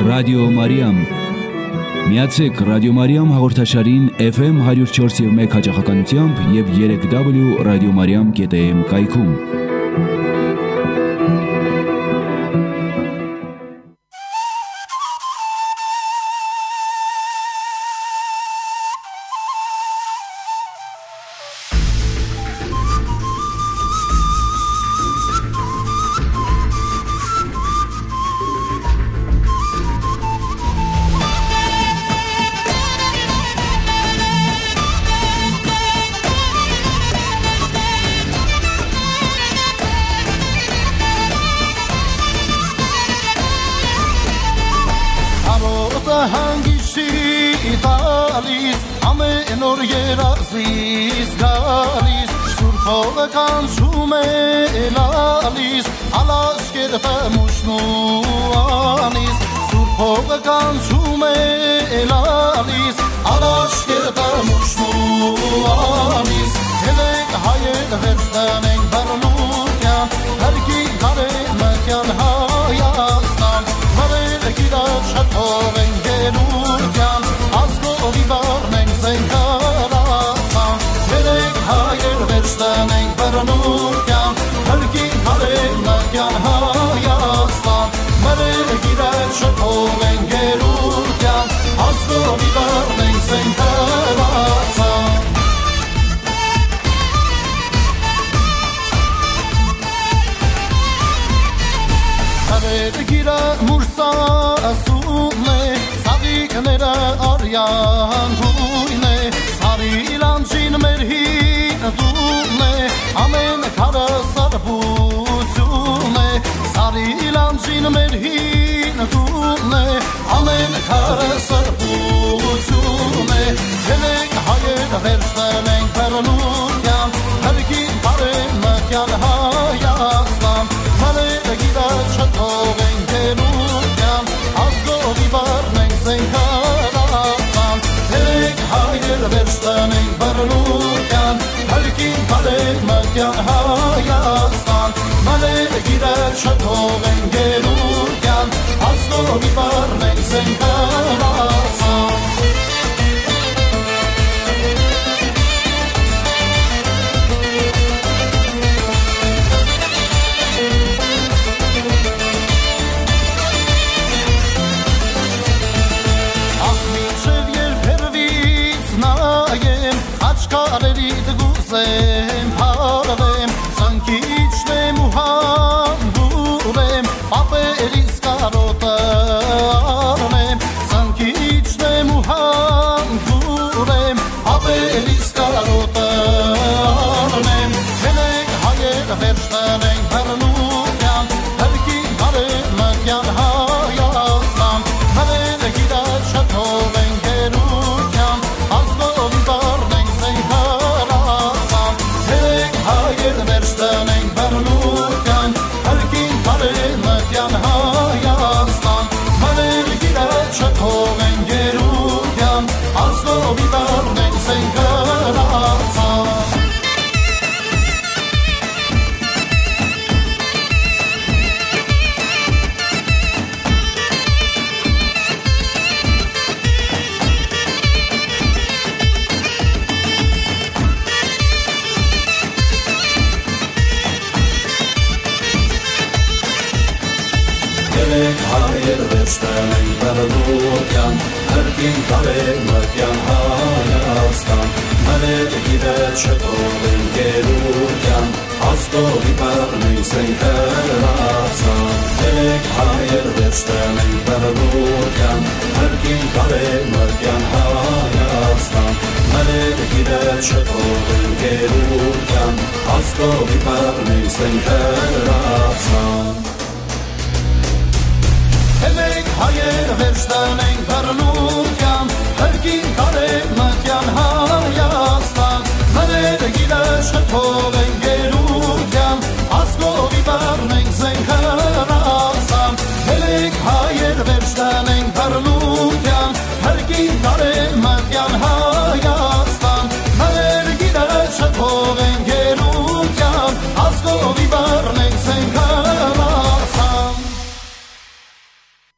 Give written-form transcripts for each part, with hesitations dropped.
Ռադիո Մարիամ։ Միացեք Ռադիո Մարիամ հաղորդաշարին FM 104.1 հաճախականությամբ եւ 3W radiomariam.am կայքում։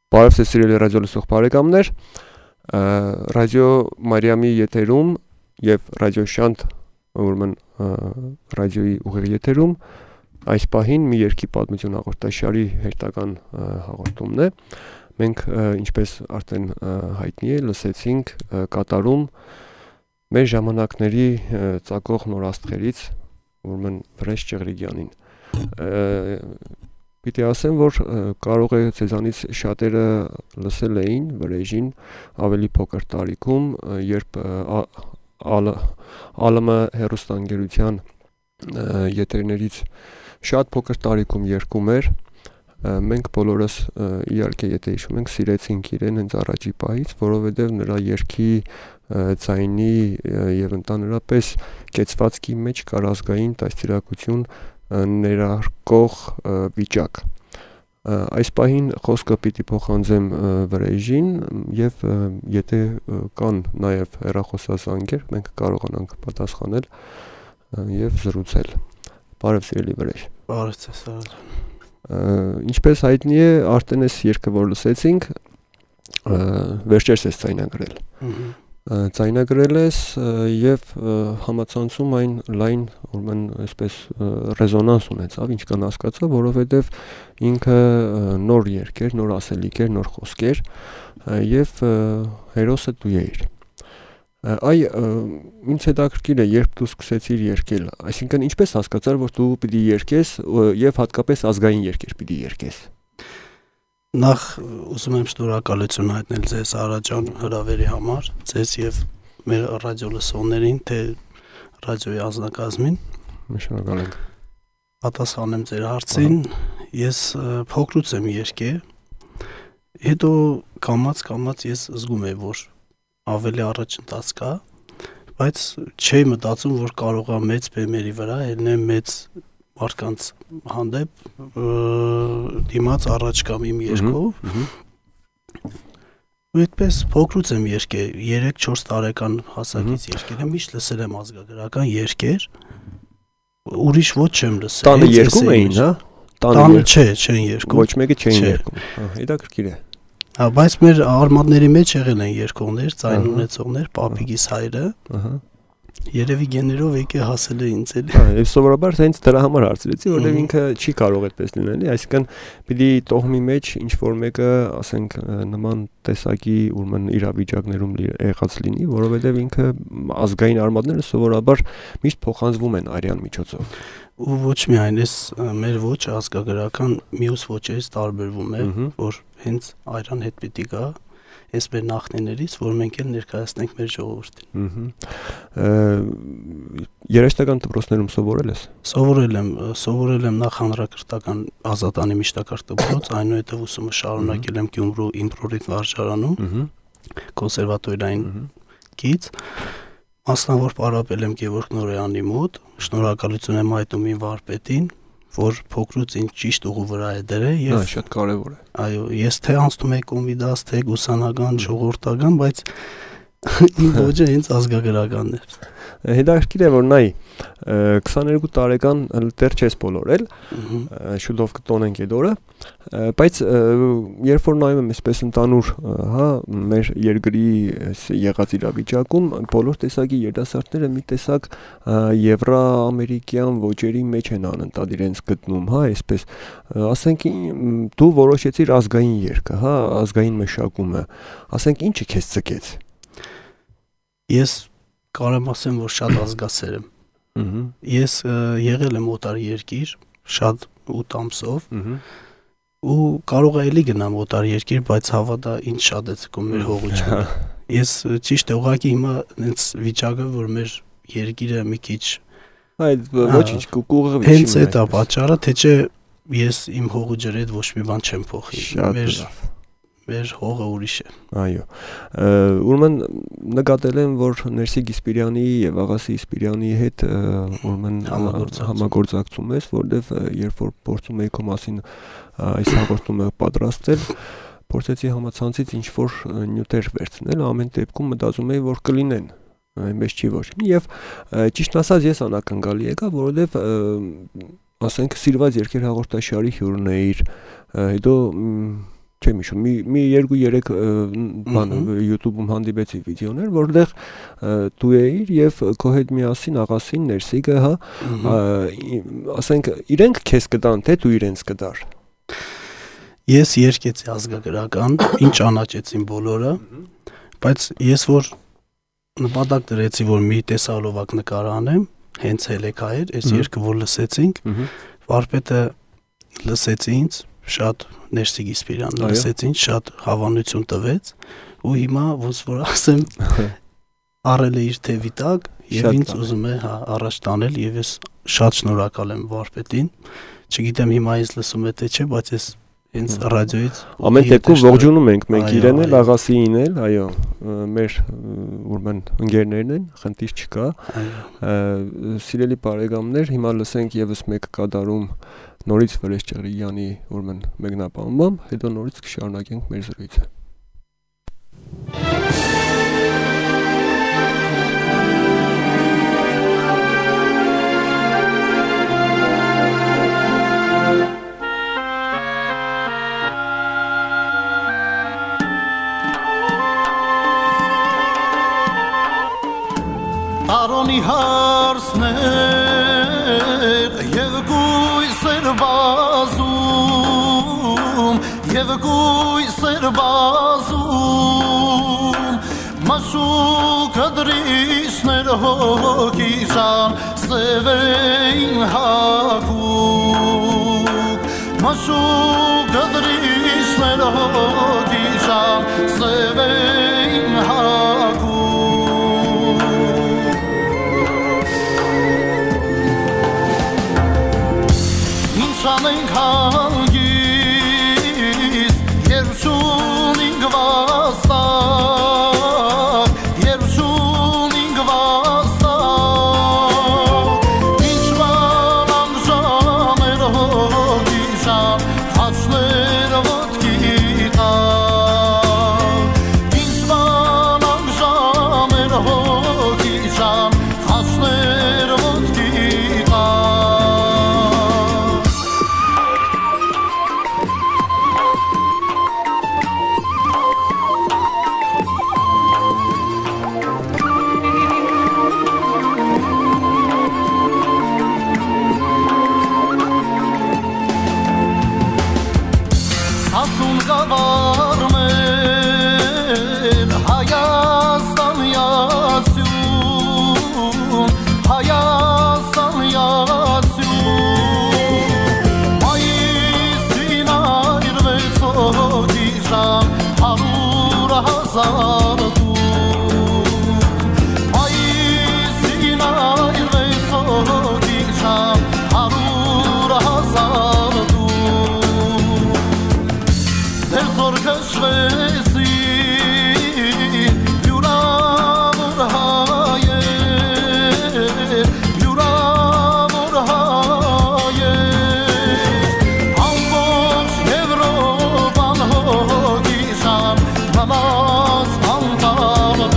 Բարև ձեզ սիրելի ռադիո լսող բարեկամներ, Ռադիո Մարիամի եթերում եւ Ռադիո Շանթ, ուրեմն ռադիոյի ուղիղ եթերում այս պահին մի երկի պատմություն հաղորդաշարի հերթական հաղորդումն է։ Մենք ինչպես արդեն հայտնի է, լսեցինք կատարում մեր ժամանակների ծագող նոր աստղերից, ուրեմն Վրեժ Ճղրիգյանին։ Պիտի ասեմ, որ կարող է ձեզանից շատերը լսել էին Վրեժին ավելի փոքր տարիքում, երբ ԱԼՄ հեռուստաընկերության եթերներից շատ փոքր տարիքում երգում էր։ Մենք բոլորս իհարկե եթե հիշում ենք, սիրեցինք իրեն հենց առաջի պահից, որովհետև նրա երգի ձայնի եւ ընդհանրապես կեցվածքի մեջ կար ազգային դաստիարակություն ներարկող վիճակ։ Այս պահին խոսքը պիտի փոխանցեմ Վրեժին եւ եթե կան նաեւ հեռախոսազանգեր, մենք կարողանանք պատասխանել եւ զրուցել։ Բարև սիրելի Վրեժ։ Բարև ձեզ։ Ինչպես հայտնի է, արդեն այս երգը որ լսեցինք, վերջերս ես ձայնագրել։ Ձայնագրել ես եւ համացանցում այն լայն, ուրեմն այսպես ռեզոնանս ունեցավ, ինչ կան հասկացա, որովհետեւ ինքը նոր երգ էր, նոր ասելիք էր, նոր խոսք էր եւ հերոսը դու էիր։ Ինձ հետաքրքիր է, երբ դու սկսեցիր երգել, այսինքն ինչպես հասկացար, որ դու պիտի երգես եւ հատկապես ազգային երգեր պիտի երգես։ Նախ ուզում եմ շնորհակալություն հայտնել ձեզ Արաջան հրավերի համար, ձեզ եւ մեր ռադիո լսողներին, թե ռադիոյի ազնագազմին։ Շնորհակալ ենք։ Պատասխանեմ ձեր հարցին, ես փոքրուց եմ երգել, հետո կամաց ես զգում եմ, որ ավելի առաջընթաց կա, բայց չէի մտածում, որ կարող է մեծ բեմերի վրա ելնեմ մեծ մարդկանց հանդեպ դիմաց առաջ կամ իմ երգով։ Ու այդպես փոքրուց եմ երգել, 3-4 տարեկան հասակից երգել եմ, միշտ լսել եմ ազգագրական երգեր, ուրիշ ոչ չեմ լսել։ Տանը երգում էին, հա? Տանը չեն երգում։ Ոչ մեկը չէին երգում։ Հետաքրքիր է։ Բայց մեր արմատների մեջ եղել են երգողներ, ձայն ունեցողներ, պապիկիս հայրը։ Երևի գեներով եկե հասել է ինձ էլի։ Եվ սովորաբար հենց դրա համար հարցրեցի, որովհետև ինքը չի կարող այդպես լինել, այսինքն պիտի տոհմի մեջ ինչ որ մեկը, ասենք, նման տեսակի ուրեմն իրավիճակներում եղած լինի, որովհետև ինքը ազգային արմատները սովորաբար միշտ փոխանցվում են արյան միջոցով։ Ու ոչ միայն էս մեր ոճը ազգագրական մյուս ոճերից տարբերվում է, որ հենց արյան հետ պիտի գա, այս մեր նախնիներից, որ մենք էլ ներկայացնենք մեր ժողովրդին։ Երաժշտական դպրոցներում սովորել ես։ Սովորել եմ նախ հանրակրթական ազատանի միշտակարգ դպրոց, այնուհետև ուսումը շարունակել եմ Գյումրու իմպրովիզացիոն վարժարանում, կոնսերվատորիային գիծ, մասնավոր պարապել եմ Գևորգ Նորոյանի մոտ, շնորհակալություն եմ հայտնում իմ վարպետին, որ փոքրուց ինձ ճիշտ ուղու վրա է դրել եւ շատ կարեւոր է։ Այո, ես թե անցնում եմ կոմիդաս, թե ուսանական, ժողովրդական, բայց իմ ոճը հենց ազգագրականն է։ Հետաքրքիր է, որ նայ 22 տարեկան դեռ չես բոլորել, շուտով կտոնենք այդ օրը, բայց երբ որ նայում եմ այսպես ընդանուր, հա, մեր երկրի եղած իրավիճակում, բոլոր տեսակի երիտասարդները մի տեսակ եվրոամերիկյան ոճերի մեջ են անընդհատ իրենց գտնում, հա, այսպես, ասենք դու որոշեցիր ազգային երգը, հա, ազգային մշակումը, ասենք ինչը քեզ ցկեց։ Ես կարեմ ասեմ, որ շատ ազգասեր եմ։ Ես եղել եմ օտար երկիր, շատ 8 ամսով, ու կարող է էլի գնամ օտար երկիր, բայց հավատա ինձ շատ է ցկում մեր հողությունը։ Ես ճիշտ է, ուղղակի հիմա հենց վիճակը, որ մեր երկիրը մի քիչ այդ ոչինչ կուղը հենց այդ է պատճառը, թե չէ ես իմ հողու ջրեդ ոչ մի բան չեմ փոխի։ Մեր հողը ուրիշ է։ Այո։ Ուրեմն նկատել եմ, որ Ներսի Գիսպիրյանի եւ Աղասի Իսպիրյանի հետ ուրեմն համագործակցում ես, որովհետեւ երբ որ փորձում էի քո մասին այս հաղորդումը պատրաստել, փորձեցի համացանցից ինչ որ նյութեր վերցնել, ամեն դեպքում մտածում էի, որ կլինեն, այնպես չի ոչ։ Եվ ճիշտ ասած ես անակնկալի եկա, որովհետեւ ասենք սիրված երկեր հաղորդաշարի հյուրն էիր, հետո չեմ հիշում, մի 2-3 բան YouTube-ում հանդիպեցի վիդեոներ, որտեղ դու էիր եւ քո հետ միասին աղասին Ներսիգը, հա, ասենք իրենք քեզ կտան, թե դու իրենց կտար։ Ես երկեցի ազգագրական, ինչ ճանաչեցին բոլորը, բայց ես որ նպատակ դրեցի, որ մի տեսալովակ նկար անեմ, հենց Հելեկա էր, այս երգը որ լսեցինք, վարպետը լսեցի ինձ, շատ Ներսիգ Իսպիրյանն լսեցի ինձ, շատ հավանություն տվեց, ու հիմա ոնց որ ասեմ, առել է իր թևի տակ եւ ինձ ուզում է առաջ տանել եւ ես շատ շնորհակալ եմ վարպետին, չգիտեմ հիմա ինձ լսում է թե չէ, բայց ես ինձ ռադիոից ամեն դեպքում ողջունում ենք մենք իրեն էլ, աղասիին էլ, այո, մեր ուրեմն ընկերներն են, խնդիր չկա։ Սիրելի բարեկամներ, հիմա լսենք եւս մեկ կատարում նորից Վրեժ Ճղրիյանի ուրեմն մեկնաբանությամբ, հետո նորից կշարունակենք մեր զրույցը։ Արոնի հարսներ և գույսեր բազում, և գույսեր բազում, մաշուկ դրիշներ հոգիշան սևեին հագուկ, մաշուկ դրիշներ հոգիշան սևեին հագուկ, Շանենք հանգիս, երբ շունինք վաստակ, երբ շունինք վաստակ, ինչ բանանք ժամեր հոգիշան, խաչներ ոտքի տակ, ինչ բանանք ժամեր հոգիշան, խաչներ ոտքի տակ, Ասուն գավարմեն Հայաստան յացյուն, Հայաստան յացյուն, Մայիսին այրվեց հոգիշան 100,000 դուք, Մայիսին այրվեց հոգիշան 100,000 Դեր զոր կշվեցին, լյուրամոր հայեր, լյուրամոր հայեր, ամբողջ Եվրոպան հոգիշան, նամաց անտարվեր,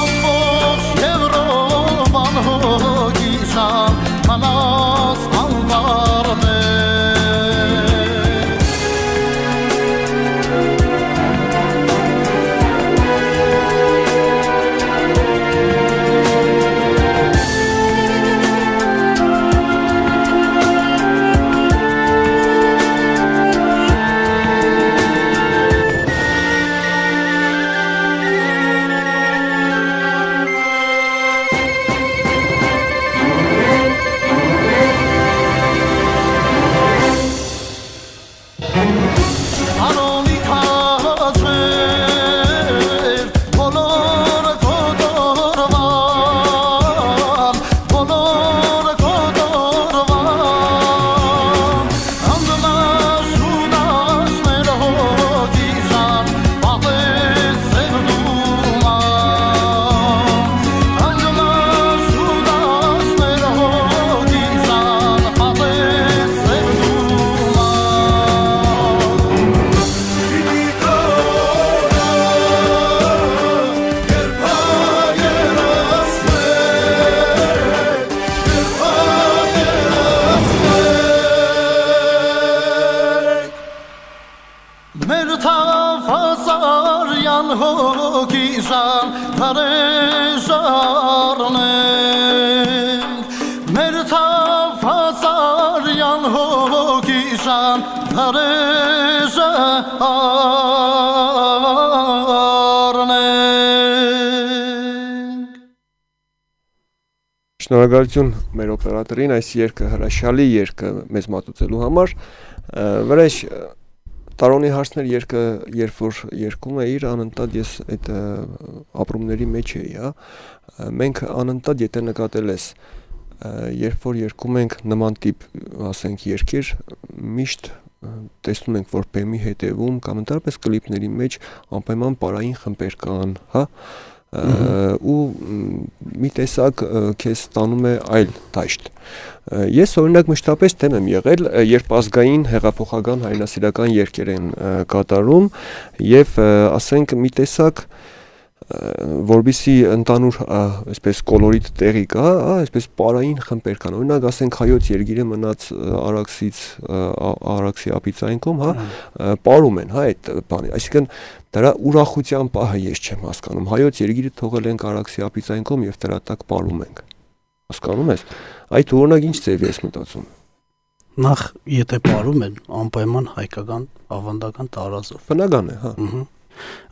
ամբողջ Եվրոպան հոգիշան, նամաց անտարվեր, Մերթավազարյան հոգիժան հրեժարնենք Մերթավազարյան հոգիժան հրեժարնենք Շնորհակալություն մեր օպերատորին այս երգը հրաշալի երգը մեզ մատուցելու համար վրեժ Տարոնի հարցներ երգը երբ որ երգում էիր անընդհատ ես այդ ապրումների մեջ էի, հա։ Մենք անընդհատ եթե նկատել ես երբ որ երգում ենք նման տիպ, ասենք երգեր, միշտ տեսնում ենք որ բեմի հետևում կամ ընդհանրապես կլիպների մեջ անպայման պարային խմբեր կան, հա։ Ու մի տեսակ քեզ ստանում է այլ դաշտ։ Ես օրինակ մշտապես դեմ եմ եղել, երբ ազգային հեղափոխական հայրենասիրական երգեր են կատարում եւ ասենք մի տեսակ որբիսի ընդանուր այսպես կոլորիտ տեղի կա, այսպես պարային խմբեր կան։ Օրինակ ասենք հայոց երգիրը մնաց Արաքսի ապիծայինքում, հա, պարում են, հա, այդ բանը։ Այսինքն դրա ուրախության պահը ես չեմ հասկանում։ Հայոց երգիրը թողել ենք Արաքսի ապիծայինքում եւ դրա տակ պարում ենք։ Հասկանում ես։ Այդ օրինակ ինչ ձև ես մտածում։ Նախ եթե պարում են անպայման հայկական ավանդական տարազով։ Բնական է, հա։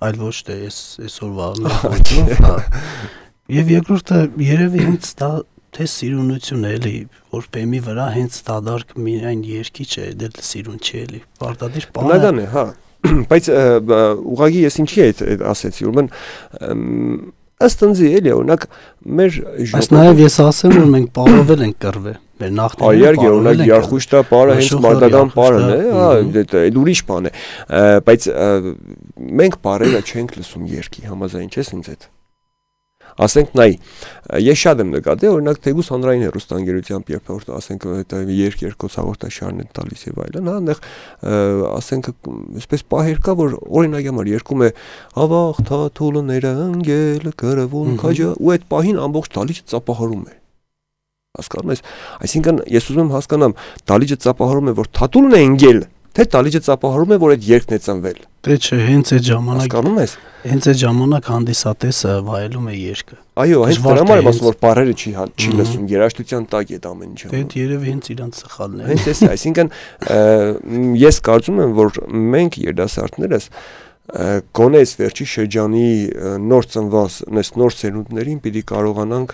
Այլ ոչ թե այսօրվա մեղքով, հա։ Եվ երկրորդը երևի հենց դա թե սիրունություն է էլի, որ բեմի վրա հենց դադարք միայն երգի չէ, դե սիրուն չի էլի։ Պարտադիր պարը։ Բնական է, հա։ Բայց ուղղակի ես ինչի այդ ասեցի, ուրեմն ըստ ընձի էլի օրինակ մեր Այս նաև ես ասեմ որ մենք պարովել ենք կռվել մեր նախնիները այերգի օրինակ Երխուշտա պարը հենց մարտական պարն է, հա, այդ ուրիշ բան է, բայց մենք պարերը չենք լսում երգի, համաձայն չես ինձ հետ։ Ասենք նայ, ես շատ եմ նկատել, օրինակ թեկուզ հանրային հեռուստաընկերությամբ երբ որ ասենք այդ երգ-երկոց հաղորդաշարն են տալիս եւ այլն, հա, այնտեղ ասենք այսպես պահեր կա, որ օրինակ համար երգում է ավաղ թաթուլները ընկել կրվում քաջա ու այդ պահին ամբողջ դալիճը ծափահարում է։ Հասկանում ես, այսինքն ես ուզում եմ հասկանամ, դալիճը ծափահարում է, որ թաթուլն է ընկել, թե դալիճը ծափահարում է, որ այդ երգն է ծնվել։ Դե չէ, հենց այդ ժամանակ հասկանում ես։ Հենց այդ ժամանակ հանդիսատեսը վայելում է երգը։ Այո, հենց դրա համար եմ ասում, որ բառերը չի լսում, երաժշտության տակ է ամեն ինչը։ Դե երևի հենց իրանց սխալն է։ Հենց էս է, այսինքն ես կարծում եմ, որ մենք երդասարտներս գոնե այս վերջի շրջանի նոր ծնված նոր սերունդներին պիտի կարողանանք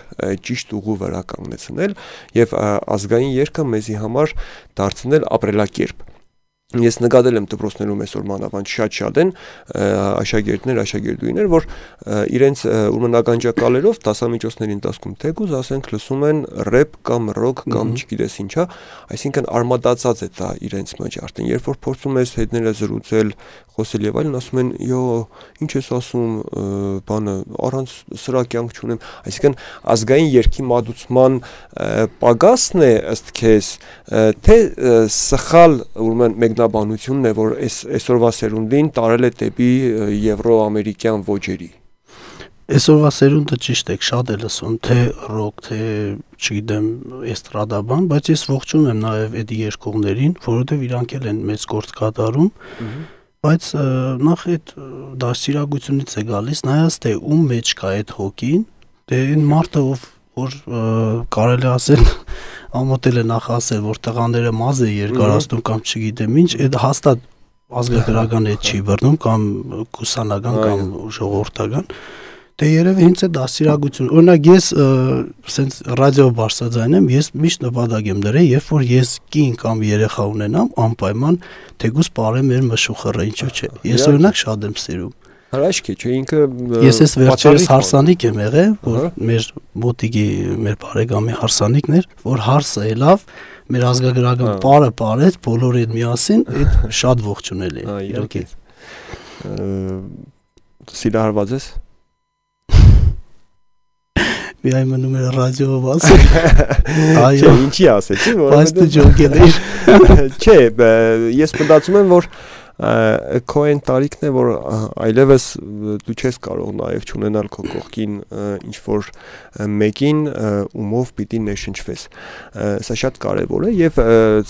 ճիշտ ուղու վրա կանգնեցնել եւ ազգային երգը մեզի համար դարձնել ապրելակերպ։ Ես նկատել եմ դպրոցներում այսօր մանավանդ շատ են աշակերտներ, աշակերտուհիներ, որ իրենց ուրեմն ականջակալերով դասամիջոցների ընթացքում թեկուզ ասենք լսում են ռեփ կամ ռոք կամ չգիտես ինչա, այսինքն արմատացած է դա իրենց մեջ արդեն, երբ որ փորձում ես հետները զրուցել, խոսել եւ այլն, ասում են, «Յո, ինչ ես ասում, բանը առանց սրա կյանք չունեմ», այսինքն ազգային երգի մատուցման պակասն է ըստ քեզ, թե սխալ ուրեմն մեկնաբանությունն է, որ այսօրվա սերունդին տարել է դեպի եվրո-ամերիկյան ոճերի։ Այսօրվա սերունդը ճիշտ է, շատ է լսում, թե ռոք, թե չգիտեմ, էստրադաբան, բայց ես ողջունում եմ նաև այդ երկողներին, որովհետև իրանք էլ են մեծ գործ կատարում, բայց նախ այդ դաստիարակությունից է գալիս, նայած թե ում մեջ կա այդ հոգին, դե այն մարդը, որ կարելի ասել ամոթել է նախ ասել, որ տղաները մազ է երկարացնում կամ չգիտեմ ինչ, այդ հաստատ ազգագրական հետ չի բռնում կամ կուսանական կամ ժողովրդական, դե երևի հենց այդ դաստիարակություն, օրինակ ես սենց ռադիո բարձրաձայն եմ, ես միշտ նպատակ եմ դրել, երբ որ ես կին կամ երեխա ունենամ, անպայման թեկուզ պարեմ մեր մշուխռը, ինչու՞ չէ, ես օրինակ շատ եմ սիրում։ Հրաշք է, չէ, ինքը Ես ես վերջերս հարսանիք եմ եղել, որ մեր մոտիկի մեր բարեկամի հարսանիքն էր, որ հարսը ելավ, մեր ազգագրական պարը պարեց, բոլորը հետ միասին, այդ շատ ողջունել է, իրոք։ Սիրահարված ես։ Միայն մնում էր ռադիոով ասել։ Այո, ինչի ասեցի, բայց դու ջոկել ես։ Չէ, ես մտածում եմ, որ քո այն տարիքն է, որ այլևս դու չես կարող նաև չունենալ քո կողքին ինչ որ մեկին ումով պիտի ներշնչվես։ Սա շատ կարևոր է եւ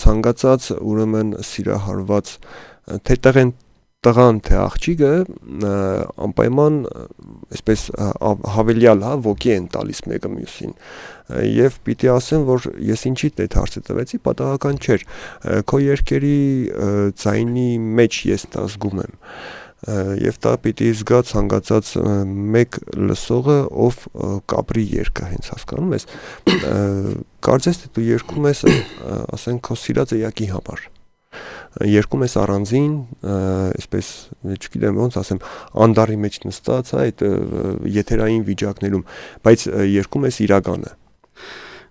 ցանկացած ուրեմն սիրահարված թե տղեն տղան թե աղջիկը անպայման այսպես հավելյալ ոգի են տալիս մեկը մյուսին եւ պիտի ասեմ որ ես ինչի այդ հարցը տվեցի պատահական չէր քո երկերի ձայնի մեջ ես դա զգում եմ եւ դա պիտի զգա ցանկացած մեկ լսողը ով կապրի երկը հենց հասկանում ես կարծես թե դու երգում ես ասենք քո սիրած էակի համար երկում ես առանձին, այսպես, չգիտեմ ոնց ասեմ, անդարի մեջ նստած, այդ եթերային վիճակներում, բայց երկում ես իրականը։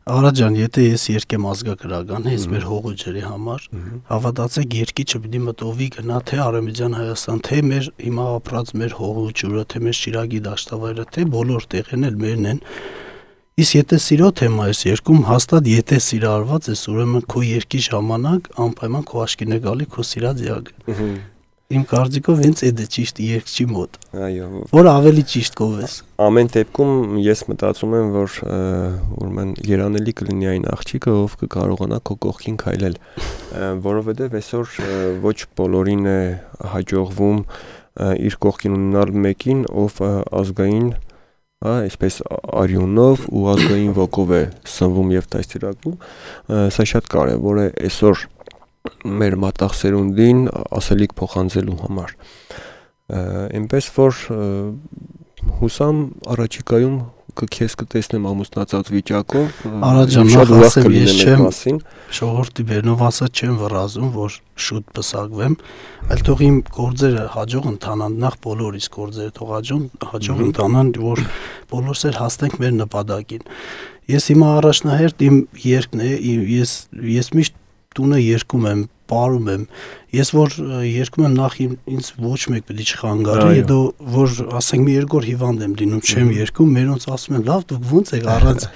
Արա ջան, եթե ես երկեմ ազգագրական, հենց մեր հողու ջրի համար, հավատացեք երկիչը պիտի մտովի գնա թե Արևմտյան Հայաստան, թե մեր հիմա ապրած մեր հողու ջուրը, թե մեր Շիրակի դաշտավայրը, թե բոլոր տեղերն էլ մերն են։ Իսկ եթե սիրո թեմա ես երկում, հաստատ եթե սիրարված ես, ուրեմն քո երկի ժամանակ անպայման քո աչքին է գալի քո սիրած յագը։ Իմ կարծիքով հենց այդ է ճիշտ երկչի մոտ։ Այո։ Որ ավելի ճիշտ կովես։ Ամեն դեպքում ես մտածում եմ, որ ուրեմն երանելի կլինի այն աղջիկը, ով կկարողանա քո կողքին քայլել, որովհետև այսօր ոչ բոլորին է հաջողվում իր կողքին ունենալ մեկին, ով ազգային այսպես արյունով ու ազգային ոգով է սնվում եւ դաստիարակվում, սա շատ կարեւոր է այսօր մեր մտաղ սերունդին ասելիք փոխանցելու համար։ Այնպես որ հուսամ առաջիկայում քեզ կտեսնեմ ամուսնացած վիճակով, շատ ուրախ կլինեմ այդ մասին։ Ժողովրդի բերնով ասած չեմ վռազում, որ շուտ պսակվեմ, այլ թող իմ գործերը հաջող ընթանան, նախ բոլորիս գործերը թող հաջող ընթանան, որ բոլորս էլ հասնենք մեր նպատակին։ Ես հիմա առաջնահերթ իմ երկն է, ես միշտ տունը երկում եմ, պարում եմ, ես որ երկում եմ նախ ինձ ոչ մեկ պետք է չխանգարի, հետո որ ասենք մի երկու օր հիվանդ եմ լինում, չեմ երկում, մերոնց ասում են, լավ դուք ո՞նց եք առանց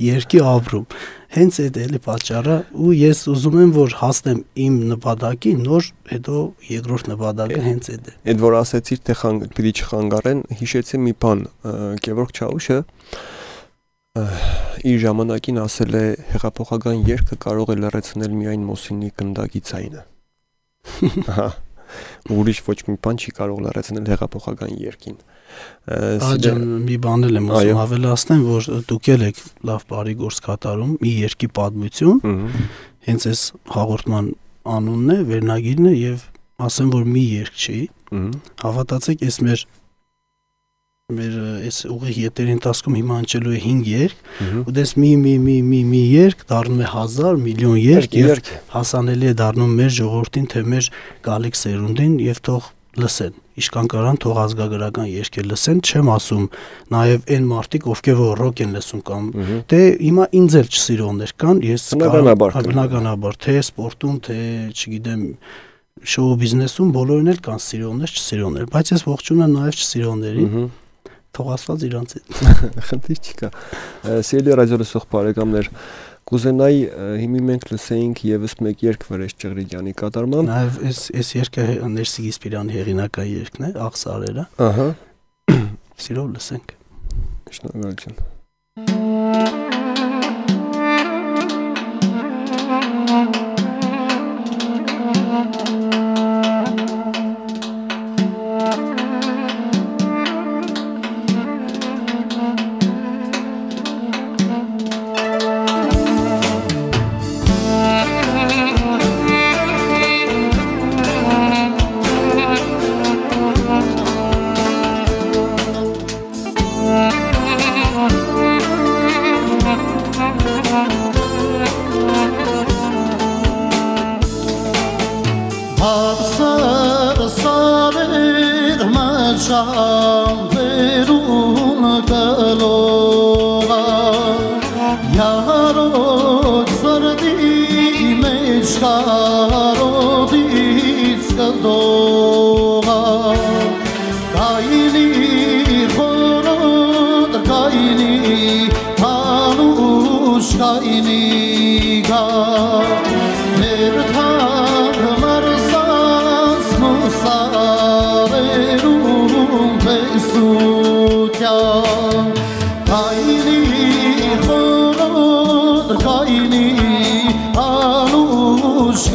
երկի ապրում։ Հենց այդ էլի պատճառը ու ես ուզում եմ որ հասնեմ իմ նպատակին, նոր հետո երկրորդ նպատակը հենց այդ է։ Այդ որ ասեցիր թե պիտի չխանգարեն, հիշեցի մի բան, Գևորգ Չաուշը իր ժամանակին ասել է հեղափոխական երգը կարող է լրացնել միայն Մոսինի գնդակի ձայնը։ Ուրիշ ոչ մի բան չի կարող լրացնել հեղափոխական երգին։ Աջան մի բան եմ ուզում ավելացնեմ, որ դուք եք լավ բարի գործ կատարում, մի երգի պատմություն, հենց այս հաղորդման անունն է, վերնագիրն է եւ ասեմ որ մի երգ չի, հավատացեք, այս մեր այս ուղիղ եթերի ընթացքում հիմա անցելու է 5 երգ, ու դες մի երգ դառնում է 1000 միլիոն երգ եւ հասանելի է դառնում մեր ժողովրդին, թե մեր գալիք սերունդին եւ թող լսեն։ Իշքան կարան թող ազգագրական երգեր լսեն, չեմ ասում նաեւ այն մարդիկ, ովքեր որ ռոք են լսում կամ դե հիմա ինձ էլ չսիրողներ կան, ես բնականաբար թե սպորտում, թե չգիտեմ շոու բիզնեսում բոլորն էլ կան սիրողներ, չսիրողներ, բայց ես ողջունում եմ նաեւ չսիրողներին։ Թող ասված իրանց է։ Խնդիր չկա։ Սիրելի ռադիո լսող բարեկամներ, կուզենայի հիմի մենք լսեինք եւս մեկ երգ Վրեժ Ճղրիկյանի կատարմամբ։ Նաեւ այս երգը Ներսի Գիսպիրյանի հեղինակային երգն է, Աղսարերը։ Ահա։ Սիրով լսենք։ Շնորհակալություն։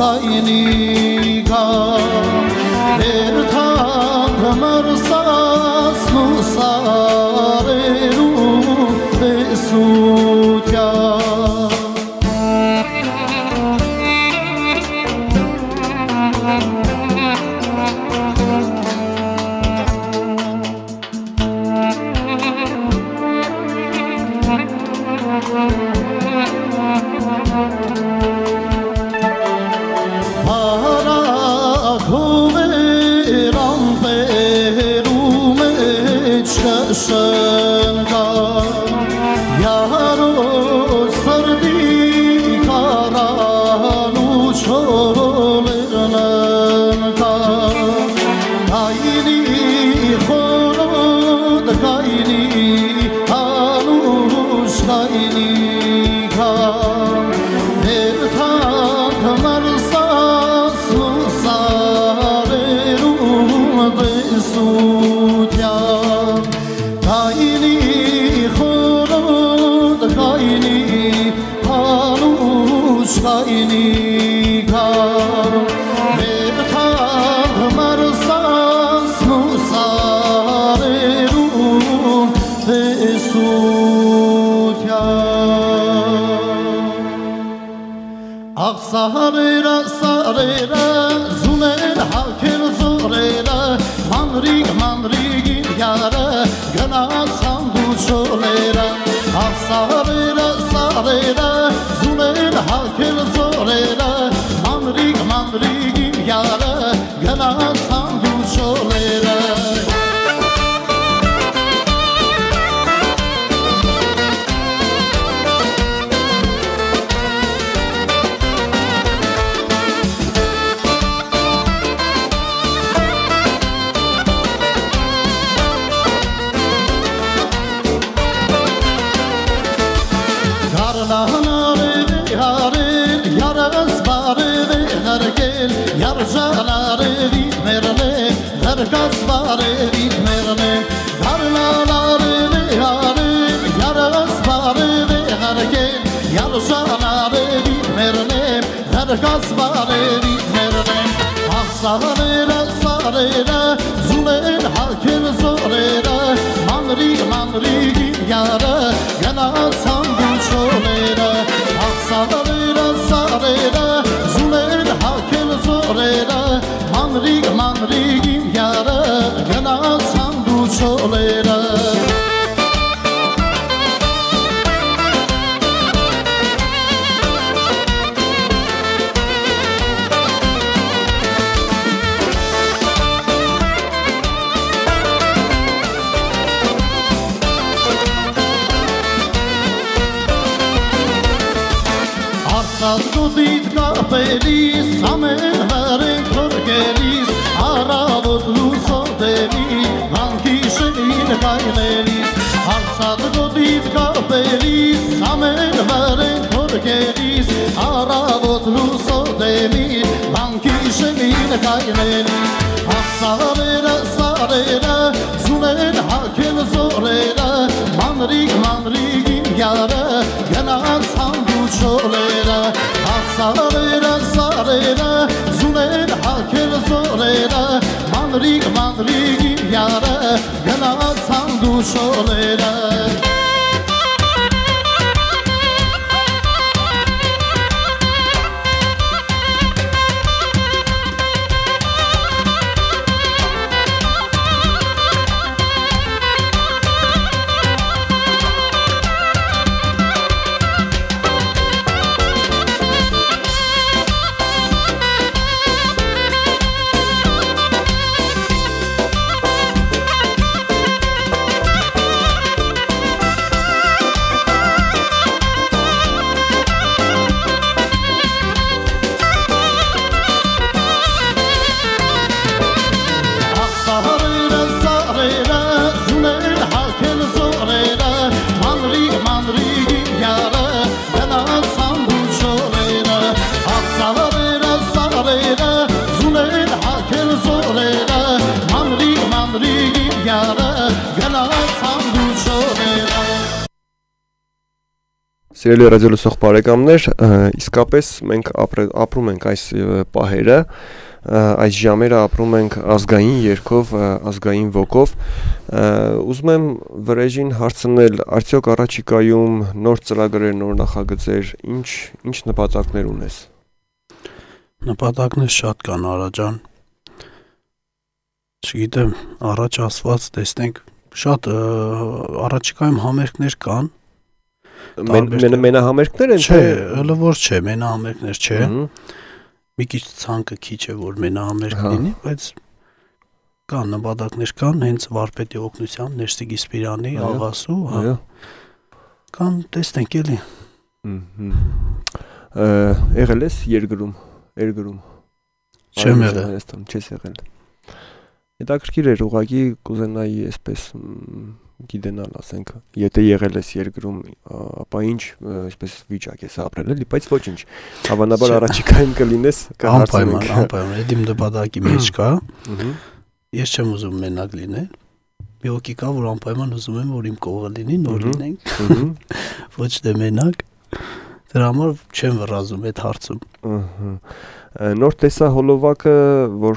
Kaini ga, մրսած լուսարերու տեսության Շնկա Յարո սրդի կարան ու չորներնկա Կայնի խորոտ կայնի անուշ կայնի կա Երթանք մրսած լուսարերում տեսության Կայնի խորոտ կայնի անուշ կայնի կա Երթանք մրսած լուսարերում տեսության Աղ սարերը սարերը զունել հակել զորերը Մանրիկ մանրիկին յարը գնաց հանդու չոլերը Աղ սարերը սարերը զունել հակել զորերը Մանրիկ մանրիկին յարը գնաց հանդու չոլերը Yarjanarevit merne, Harkasvarevit merne, Harlanareve hare, Yarasvareve harken, Yarjanarevit merne, Harkasvarevit merne, Ahsanera sarera, Zulen haken zorera, Manrig manrig yara, Ganas handu cholera, Ahsanera sarera, Zulen haken zorera, Manrig manrig yara, Ganas handu cholera. Սազգոդիտ կապելիս, ամեն վարենք հորգելիս, առավոտ լուսով դեմի, վանքիշին կայնելիս, Սազգոդիտ կապելիս, ամեն վարենք հորգելիս, առավոտ լուսով դեմի, վանքիշին կայնելիս, Սարերը սարերը, զունել հակել զորերը, Մանրիկ մանրիկին յարը, գնաց հանդու չոլերը, Սարերը սարերը, զունել հակել զորերը, Մանրիկ մանրիկին յարը, գնաց հանդու չոլերը Սիրելի ռադիոլսող բարեկամներ, իսկապես մենք ապրում ենք այս պահերը, այս ժամերը ապրում ենք ազգային երգով, ազգային ոգով։ Ուզում եմ Վրեժին հարցնել, արդյոք առաջիկայում նոր ծրագրեր, նոր նախագծեր, ինչ նպատակներ ունես։ Նպատակներ շատ կան, Արա ջան։ Չգիտեմ, առաջ ասված տեսնենք, շատ առաջիկայում համերգներ կան։ Մենահամերգներ են, չէ, հələ որ չէ, մենահամերգներ չէ։ Մի քիչ ցանկը քիչ է, որ մենահամերգ լինի, բայց կան նպատակներ կան, հենց վարպետի օգնությամբ, Ներսիգի Սպիրյանի, Աղասու, հա։ Կան, տեսնենք էլի։ Եղել ես երկրում։ Չեմ եղել։ Չես եղել։ Հետաքրքիր էր, ուղղակի կուզենայի այսպես գիտենալ, ասենք, եթե եղել ես երկրում, ապա ինչ, այսպես վիճակ ես ապրել, էլի, բայց ոչինչ։ Հավանաբար առաջիկայում կլինես, կհարցնենք։ Անպայման, այդ իմ նպատակի մեջ կա։ Ես չեմ ուզում մենակ լինել։ Մի հոգի կա, որ անպայման ուզում եմ, որ իմ կողը լինի, նոր լինենք։ Ոչ թե մենակ։ Դրա համար չեմ վռազում այդ հարցում։ Նոր տեսահոլովակը, որ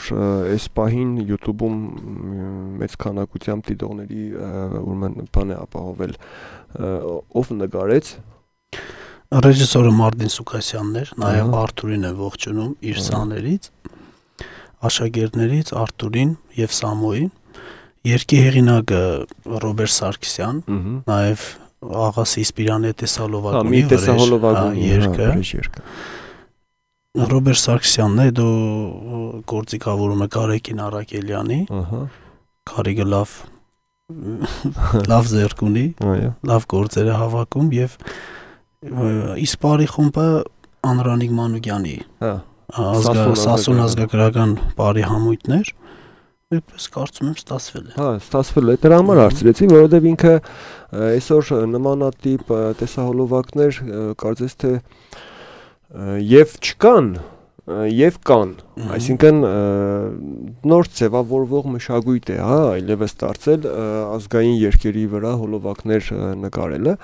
այս պահին YouTube-ում մեծ քանակությամբ դիտողների ուրեմն բան է ապահովել, ով նկարեց։ Ռեժիսորը Մարտին Սուքասյանն էր, նաև Արթուրին է ողջունում իր սաներից, աշակերտներից Արթուրին եւ Սամոյին, երգի հեղինակը Ռոբերտ Սարգսյան, նաև Աղասի Սպիրյանի տեսահոլովակի երգը։ Ռոբերտ Սարգսյանն է, դու գործիքավորում է Կարեկին Արաքելյանի, Կարիգը լավ ձեռք ունի, լավ գործեր է հավաքում եւ Իսպարի խումբը Անրանիկ Մանուկյանի Սասուն ազգագրական բարի համույթներ, այդպես կարծում եմ ստացվել է։ Հա, ստացվել է, դրա համար հարցրեցի, որովհետեւ ինքը այսօր նմանատիպ տեսահոլովակներ կարծես թե եւ չկան եւ կան, այսինքն նոր ձևավորվող մշակույթ է, հա, այլևս դարձել ազգային երգերի վրա հոլովակներ նկարելը,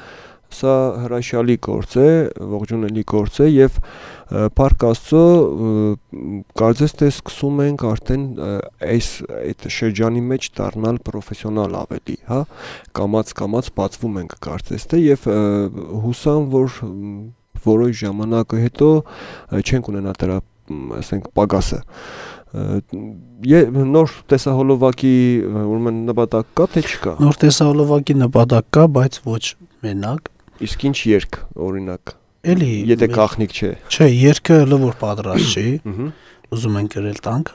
սա հրաշալի գործ է, ողջունելի գործ է եւ Փառք Աստծո կարծես թե սկսում ենք արդեն այդ շրջանի մեջ դառնալ պրոֆեսիոնալ ավելի, հա, կամած բացվում ենք կարծես թե եւ հուսամ, որ որոշ ժամանակը հետո չենք ունենա դրա, ասենք, պակասը։ Նոր տեսահոլովակի ուրեմն նպատակ կա թե չկա։ Նոր տեսահոլովակի նպատակ կա, բայց ոչ մենակ։ Իսկ ինչ երգ, օրինակ։ Էլի եթե գաղտնիք չէ։ Չէ, երգը հələ որ պատրաստ չի։ Ուզում ենք գրել տանք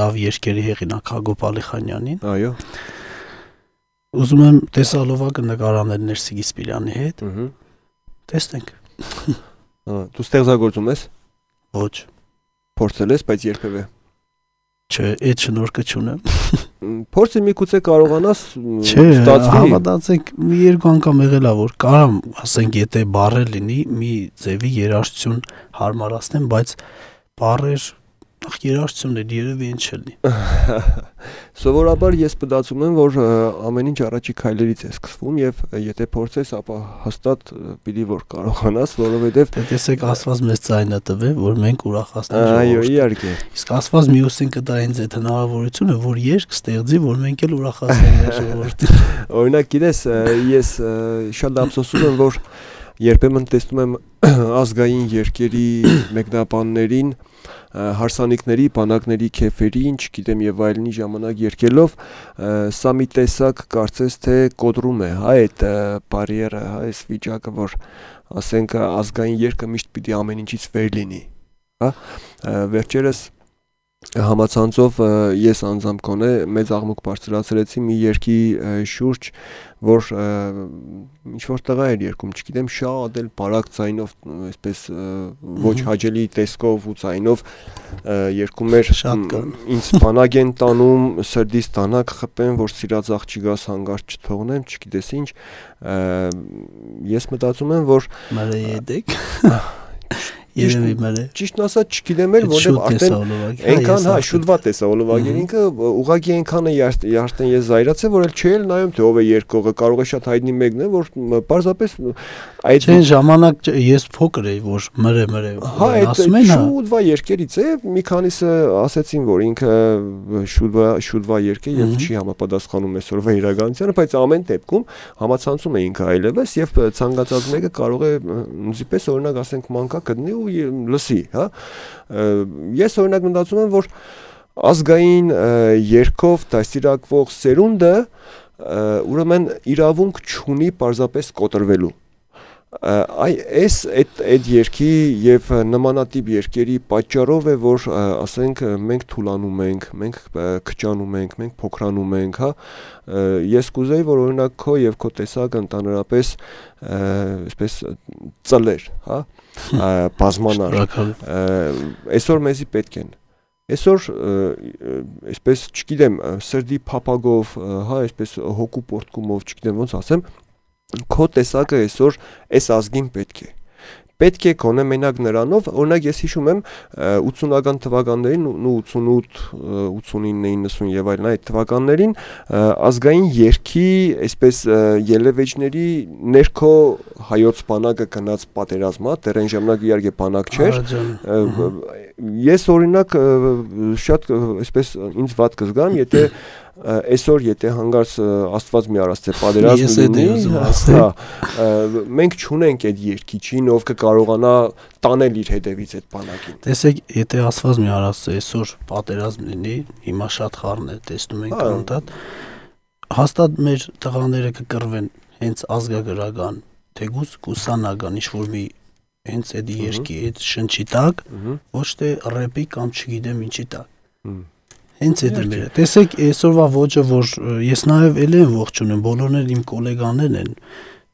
լավ երգերի հեղինակ Հակոբ Ալիխանյանին։ Այո։ Ուզում եմ տեսահոլովակը նկարանել Ներսիգի Սպիրյանի հետ։ Տեսնենք։ Դու ստեղծագործում ես։ Ոչ։ Փորձել ես, բայց երբևէ։ Չէ, այդ շնորհքը չունեմ։ Փորձի միգուցե կարողանաս ստացվի։ Հավատացեք, մի երկու անգամ եղել է, որ կարամ, ասենք, եթե բառեր լինի, մի ձևի երաժշտություն հարմարացնեմ, բայց բառեր նախ երաժշտությունն է, երևի ինչ չլինի։ Սովորաբար ես մտածում եմ, որ ամեն ինչ առաջի քայլերից է սկսվում եւ եթե փորձես, ապա հաստատ պիտի որ կարողանաս, որովհետեւ տեսեք Աստված մեզ ձայնը տվե, որ մենք ուրախացնենք։ Այո, իհարկե։ Իսկ Աստված մյուսին կտա ինձ այդ հնարավորությունը, որ երգ ստեղծի, որ մենք էլ ուրախացնենք ժողովրդին։ Օրինակ, գիտես, ես շատ ափսոսում եմ, որ երբեմն տեսնում եմ ազգային երգերի մեկնաբաններին հարսանիքների, բանակների քեֆերի, չգիտեմ եւ այլնի ժամանակ երկելով, սա մի տեսակ կարծես թե կոտրում է, հա, այդ բարիերը, հա, այս վիճակը, որ ասենք ազգային երգը միշտ պիտի ամեն ինչից վեր լինի, հա, վերջերս համացանցով ես անձամբ կոնե մեծ աղմուկ բարձրացրեցի մի երգի շուրջ, որ ինչ որ տղա էր երգում, չգիտեմ, շատ էլ բարակ ձայնով, այսպես ոչ հաճելի տեսքով ու ձայնով երգում էր, ինձ բանակ են տանում, սրդից տանակ խփեն, որ սիրած աղջիկաս հանգարտ չթողնեմ, չգիտես ինչ, ես մտածում եմ, որ Երևի մերը։ Ճիշտն ասած չգիտեմ էլ, որովհետև արդեն այնքան շուտ վա տեսա Ոլովագին ինքը ուղղակի այնքան է արդեն ես զայրացել, որ էլ չի էլ նայում թե ով է երկողը, կարող է շատ հայտնի մեկն է, որ պարզապես այդ Չէ, ժամանակ ես փոքր էի, որ մրե ասում են, շուտ վա երկերից է, մի քանիսը ասեցին, որ ինքը շուտ վա երկ է եւ չի համապատասխանում այսօրվա իրականությանը, բայց ամեն դեպքում համացանցում է ինքը այլևս եւ ցանկացած մեկը կարող է նույնպես օրինակ ասենք մանկա գտնի ու լսի, հա։ Ես օրինակ մտածում եմ, որ ազգային երկով դաստիարակվող սերունդը ուրեմն իրավունք չունի պարզապես կոտրվելու։ Այս այդ երկի եւ նմանատիպ երկերի պատճառով է, որ ասենք մենք թուլանում ենք, մենք քչանում ենք, մենք փոքրանում ենք, հա։ Ես կուզեի, որ օրինակ քո եւ քո տեսակը ընդհանրապես այսպես ծլեր, հա, բազմանար։ Այսօր մեզի պետք են։ Այսօր այսպես չգիտեմ, սրդի փափագով, հա, այսպես հոգու պորտկումով, չգիտեմ ոնց ասեմ, քո տեսակը այսօր այս ազգին պետք է գոնե մենակ նրանով, օրինակ ես հիշում եմ 80-ական թվականներին ու 88, 89, 90 եւ այլն այդ թվականներին ազգային երկի այսպես ելևեջների ներքո հայոց բանակը գնաց պատերազմա, դեռ այն ժամանակ իհարկե բանակ չէր։ Ես օրինակ շատ այսպես ինձ վատ կզգամ, եթե այսօր եթե հանգարց Աստված մի արած թե պատերազմ լինի, հա, մենք չունենք այդ երկիչին, ով կկարողանա տանել իր հետևից այդ բանակին։ Տեսեք, եթե Աստված մի արած այսօր պատերազմ լինի, հիմա շատ խառն է, տեսնում ենք անդադ, հաստատ մեր տղաները կկռվեն հենց ազգագրական, թեկուզ կուսանական, ինչ-որ մի հենց այդ երկի, այդ շնչի տակ, ոչ թե ռեպի կամ չգիտեմ ինչի տակ։ Հենց այդ է մերը։ Տեսեք, այսօրվա ոճը, որ ես նաև էլ եմ ողջունում, բոլորներ իմ գոլեգաներն են,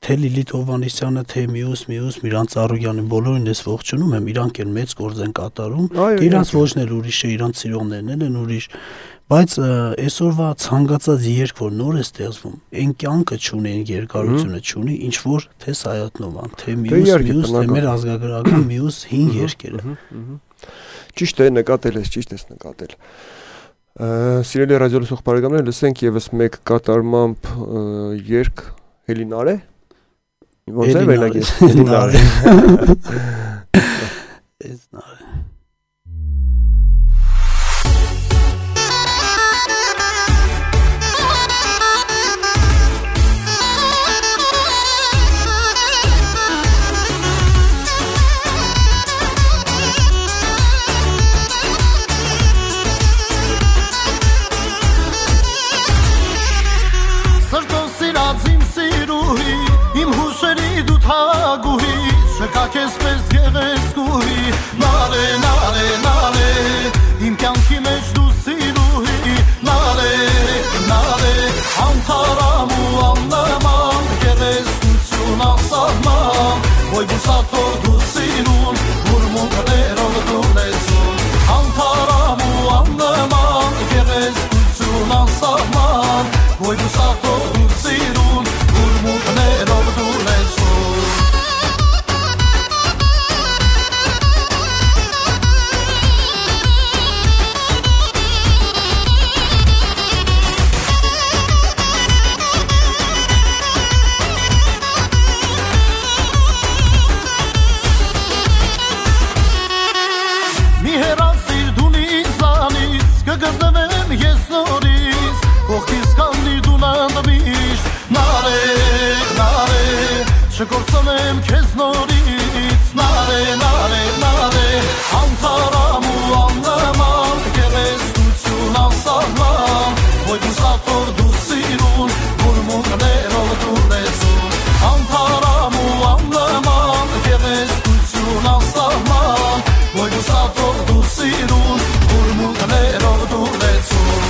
թե Լիլիթ Հովհաննիսյանը, թե մյուս Միրանց Ծառուկյանը, բոլորին ես ողջունում եմ, իրանք են մեծ գործ են կատարում, իրանց ոճն էլ ուրիշ է, իրանց սիրողներն են ուրիշ, բայց այսօրվա ցանկացած երկ, որ նոր է ստեղծվում, այն կյանքը չունի, այն երկարությունը չունի, ինչ որ թե Սայաթնովան, թե մյուս, թե մեր ազգագրական մյուս 5 երկերը։ Ճիշտ է նկատել ես, ճիշտ ես նկատել։ Սիրելի ռադիոլսող բարեկամներ, լսենք եւս մեկ կատարմամբ երգ Հելինար է։ Ոնց է վերնագես Հելինար է։ Էսնար է։ Չկակես պես գեղեցկուհի, նալե, նալե, նալե, իմ կյանքի մեջ դու սիրուհի, նալե, նալե, անթարամ ու աննման, գեղեցկություն անսահման, ոյ բուսատոր դու սիրուն, ուրմունքներով դու լեցուն, անթարամ ու աննման, գեղեցկություն անսահման, ոյ բուսատոր դու սիրուն, ուրմունքներով դու լեցուն. Չկործնեմ քեզ նորից, նարե, նարե, նարե, անթարամ ու աննման, գեղեցկություն անսահման, ոյ բուսատոր դու սիրուն, ուրմունքներով դու լեցուն, անթարամ ու աննման, գեղեցկություն անսահման, ոյ բուսատոր դու սիրուն, ուրմունքներով դու լեցուն.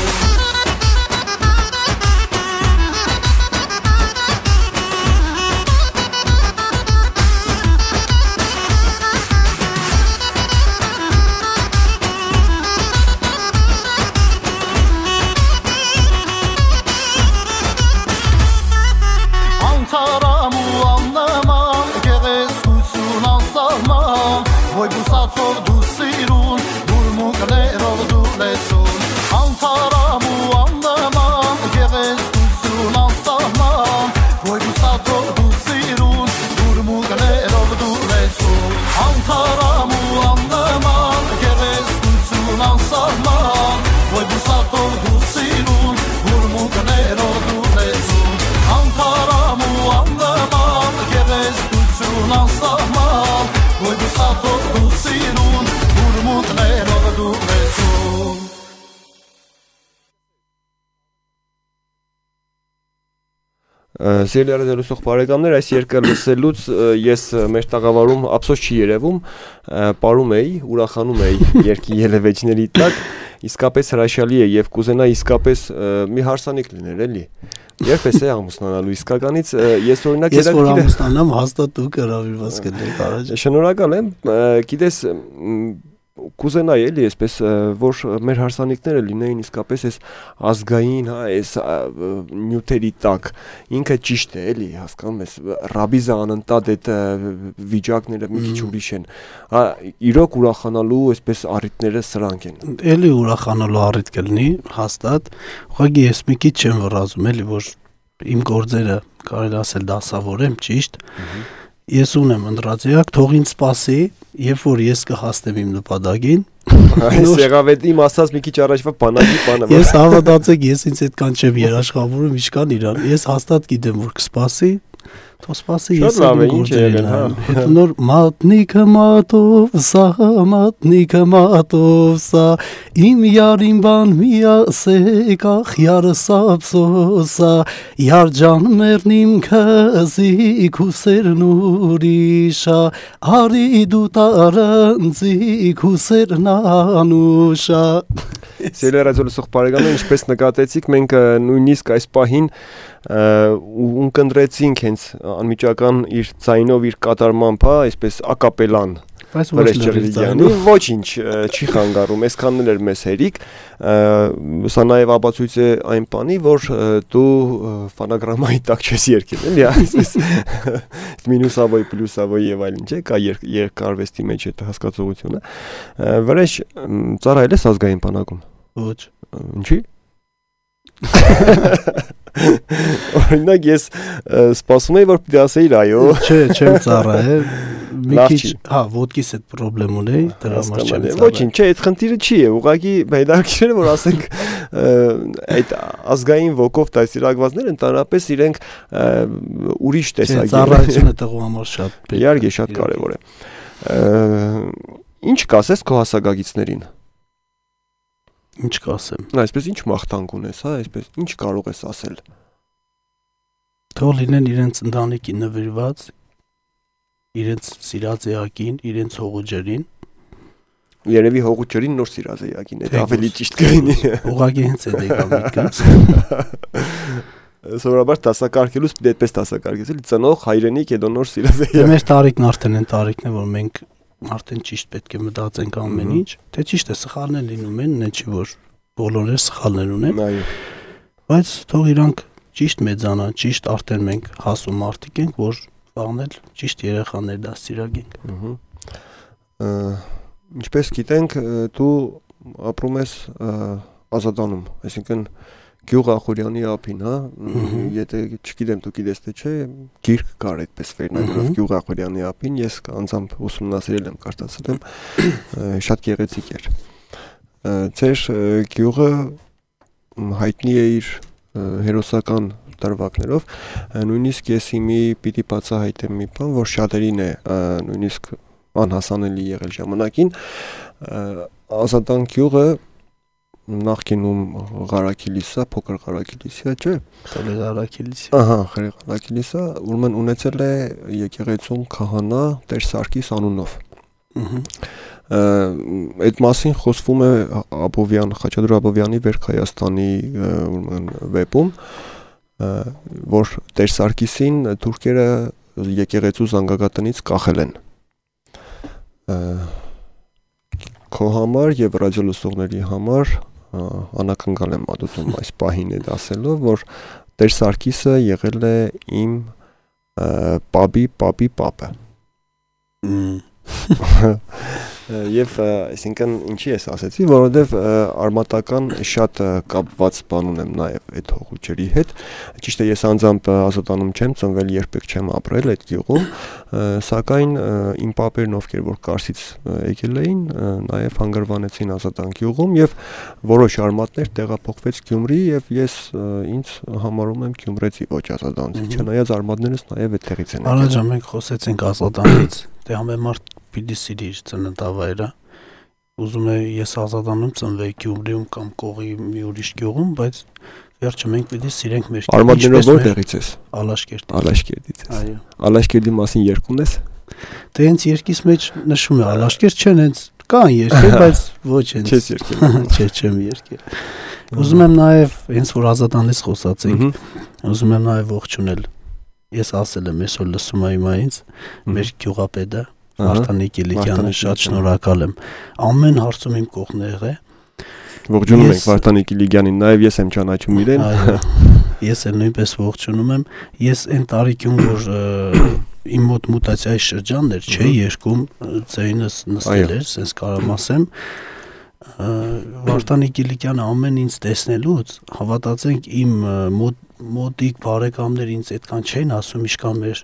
Սիրելի ռադիոլսող բարեկամներ, այս երկը լսելուց ես մեր տաղավարում ափսոս չի երևում, պարում էի, ուրախանում էի երկի ելևէջների տակ, իսկապես հրաշալի է եւ կուզենա իսկապես մի հարսանիք լիներ, էլի։ Երբ ես ամուսնանալու իսկականից ես օրինակ ես որ ամուսնանամ հաստատ դու կհրավիրված կլինեք առաջ։ Շնորհակալ եմ, գիտես կուզենայի էլի այսպես որ մեր հարսանիքները լինեին իսկապես այս ազգային, հա, այս նյութերի տակ ինքը ճիշտ է էլի հասկանում ես ռաբիզը անընդհատ այդ վիճակները մի քիչ ուրիշ են հա իրոք ուրախանալու այսպես առիթները սրանք են էլի ուրախանալու առիթ կլինի հաստատ ուղղակի ես մի քիչ չեմ վռազում էլի որ իմ գործերը կարելի ասել դասավորեմ ճիշտ Ես ունեմ ընդրացիակ, թող ինձ սպասի, երբ որ ես կհասնեմ իմ նպատակին։ Այս եղավ այդ իմ ասած մի քիչ առաջվա բանակի բանը։ Ես հավատացեք, ես ինձ այդքան չեմ երաշխավորում, ինչքան իրան։ Ես հաստատ գիտեմ, որ կսպասի, թող սպասի ես իմ գործերին։ Հետո նոր մատնիկը մատով, սա մատնիկը մատով, սա իմ յարին բան մի ասեք, ախ յարս ափսոսա, յար ջան մեռնիմ քզի քուսերն ուրիշա, արի դու տարանցի քուսերն անուշա։ Սիրելի ռադիոլսող բարեկամներ, ինչպես նկատեցիք, մենք նույնիսկ այս պահին ունկնդրեցինք հենց անմիջական իր ձայնով իր կատարմամբ, հա, այսպես ակապելան։ Բայց ոչինչ չի խանգարում, այսքանն էլ մեր հերիք, սա նաև ապացույց է այն բանի, որ դու ֆոնոգրամայի տակ չես երգել, էլի, այսպես մինուսավոր, պլյուսավոր եւ այլն, չէ՞, կա երկարվեստի մեջ այդ հասկացողությունը։ Վրեժ ծառայել ես ազգային բանակում։ Ոչ։ Ինչի՞։ Օրինակ ես սպասում եի որ պիտի ասեիր այո։ Չէ, չեմ ծառայել։ Մի քիչ, հա, ոդկիս հետ խնդրեմ ունեի, դրա համար չեմ ծառայել։ Ոչինչ, չէ, այդ խնդիրը չի է, ուղղակի հետաքրքիր է որ ասենք այդ ազգային ոգով դասիրակվածները ընդհանրապես իրենք ուրիշ տեսակ են։ Ծառայությունը տղու համար շատ իհարկե շատ կարևոր է։ Ինչ կասես քո հասակագիցներին։ Ինչ կասեմ։ Այսպես ինչ մաղթանք ունես, հա, այսպես ինչ կարող ես ասել։ Թող լինեն իրենց ընտանիքին նվիրված, իրենց սիրած էակին, իրենց հողուջերին։ Երևի հողուջերին նոր սիրած էակին, դա ավելի ճիշտ կլինի։ Ուղղակի հենց այդ եկավ միտքս։ Սովորաբար դասակարգելուց պիտի այդպես դասակարգես, էլի ծնող հայրենիք հետո նոր սիրած էակ։ Դե մեր տարիքն արդեն են տարիքն է, որ մենք արդեն ճիշտ պետք է մտածենք ամեն ինչ, թե ճիշտ է սխալներ լինում են, նա չի որ բոլորը սխալներ ունեն։ Այո։ Բայց թող իրանք ճիշտ մեծանան, ճիշտ արդեն մենք հասու մարդիկ ենք, որ վաղնել ճիշտ երեխաներ դաստիարակենք։ Ինչպես գիտենք, դու ապրում ես Ազատանում, այսինքն Գյուղ Ախուրյանի ափին, հա, եթե չգիտեմ դու գիտես թե չէ, գիրք կար այդպես վերնագրով Գյուղ Ախուրյանի ափին, ես անձամբ ուսումնասիրել եմ, կարդացել եմ, շատ գեղեցիկ էր։ Ձեր գյուղը հայտնի է իր հերոսական դրվագներով, նույնիսկ ես հիմի պիտի բացահայտեմ մի բան, որ շատերին է նույնիսկ անհասանելի եղել ժամանակին, Ազատան գյուղը նախկինում Ղարաքիլիսա, փոքր Ղարաքիլիսա, չէ՞։ Խելի Ղարաքիլիսա։ Ահա, Խելի Ղարաքիլիսա, ուրեմն ունեցել է եկեղեցում քահանա Տեր Սարգիս անունով։ Այդ մասին խոսվում է Աբովյան, Խաչատուր Աբովյանի Վերք Հայաստանի ուրեմն վեպում, որ Տեր Սարգիսին թուրքերը եկեղեցու զանգակատնից կախել են։ Քո համար եւ ռադիոլսողների համար անակնկալ եմ մատուցում այս պահին այդ ասելով, որ Տեր Սարգիսը եղել է իմ պապի պապը։ Եվ այսինքն ինչի ես ասեցի, որովհետև արմատական շատ կապված բան ունեմ նաև այդ հողուջերի հետ։ Ճիշտ է, ես անձամբ Ազատանում չեմ ծնվել, երբեք չեմ ապրել այդ գյուղում, սակայն իմ պապերն ովքեր որ Կարսից եկել էին, նաև հանգրվանեցին Ազատան գյուղում եւ որոշ արմատներ տեղափոխվեց Գյումրի եւ ես ինձ համարում եմ գյումրեցի, ոչ ազատանցի, չնայած արմատներս նաև այդտեղից են եկել։ Առաջ մենք խոսեցինք Ազատանից, դե համեմարտ պիտի սիրի իր ծննդավայրը, ուզում է ես ազատանում ծնվեի Գյումրիում կամ Կողի մի ուրիշ գյուղում, բայց վերջը մենք պիտի սիրենք մեր կյանքը։ Արմատներով որտեղից ես։ Ալաշկերտից ես։ Այո։ Ալաշկերտի մասին երկուն ես։ Դե հենց երկիս մեջ նշում է Ալաշկերտ չեն, հենց կան երկեր, բայց ոչ հենց։ Չես երկել։ Չէ, չեմ երկել։ Ուզում եմ նաև հենց որ ազատանից խոսած ենք, ուզում եմ նաև ողջունել։ Ես ասել եմ այսօր լսում եմ ինձ, մեր գյուղապետը Վարդան Կիլիկյանը, շատ շնորհակալ եմ։ Ամեն հարցում իմ կողքն է եղել։ Ողջունում ենք Վարդան Կիլիկյանին, նաև ես եմ ճանաչում իրեն։ Այո։ Ես էլ նույնպես ողջունում եմ։ Ես այն տարիքում, որ իմ մոտ մուտացիայի շրջանն էր, չէ, երկում ձայնս նստել էր, sense կարամ ասեմ։ Վարդան Կիլիկյանը ամեն ինչ տեսնելուց, հավատացեք, իմ մոտիկ բարեկամներ ինձ այդքան չէին ասում, իշքան մեր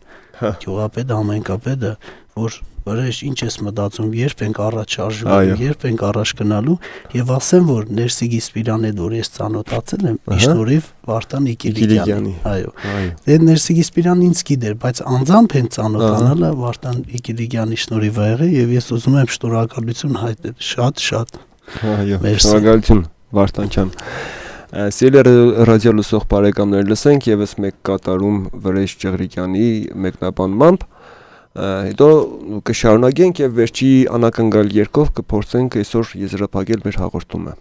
գյուղապետը, ամենկապետը, որ վրեժ ինչ ես մտածում, երբ ենք առաջ շարժվելու, երբ ենք առաջ գնալու, եւ ասեմ, որ Ներսիգի Սպիրանի հետ որ ես ծանոթացել եմ, իշնորհիվ Վարդան Կիլիկյանի։ Այո։ Դե Ներսիգի Սպիրան ինձ գիտեր, բայց անձամբ հենց ծանոթանալը Վարդան Կիլիկյանի շնորհիվ ա եղել, եւ ես ուզում եմ շնորհակալություն հայտնել, շատ։ Այո, շնորհակալություն Վարդան ջան։ Սիրելի ռադիո լսող բարեկամներ, լսենք եւս մեկ կատարում Վրեժ Ճղրիկյանի մեկնաբանմամբ, հետո կշարունակենք եւ վերջի անակնկալ երգով կփորձենք այսօր եզրափակել մեր հաղորդումը։